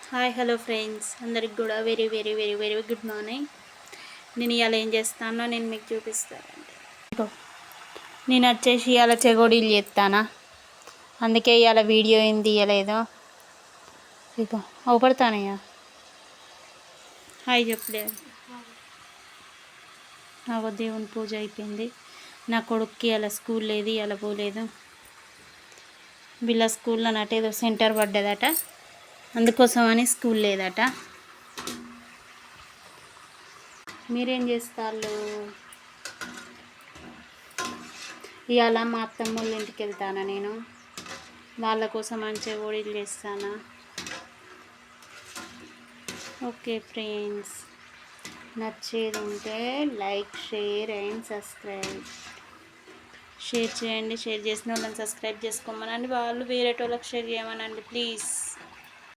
Hi hello friends అందరికి కూడా very very very very good morning. నేను ఇవాళ ఏం చేస్తానో నేను మీకు చూపిస్తానండి. నేను వచ్చేసి ఇవాళ చెగోడీలు చేస్తానా, అందుకే ఇవాళ వీడియో ఏం తీయలేదు. ఇక అవపడతానయ్యా. హాయ్ చెప్పలేదు. నాకు దేవుని పూజ అయిపోయింది. నా కొడుక్కి ఇలా స్కూల్ లేదు, ఇలా పోలేదు. వీళ్ళ స్కూల్లో నాటేదో సెంటర్ పడ్డదట, అందుకోసమని స్కూల్ లేదట. మీరేం చేస్తారు? ఇవాళ మా అత్తమ్మోళ్ళ ఇంటికి వెళ్తాను. నేను వాళ్ళ కోసం మంచిగా ఓడిలు చేస్తాను. ఓకే ఫ్రెండ్స్, నచ్చేది ఉంటే like, share and subscribe. Share చేయండి, షేర్ చేసిన వాళ్ళని సబ్స్క్రైబ్ చేసుకోమనండి, వాళ్ళు వేరే వాళ్ళకి షేర్ చేయమనండి ప్లీజ్.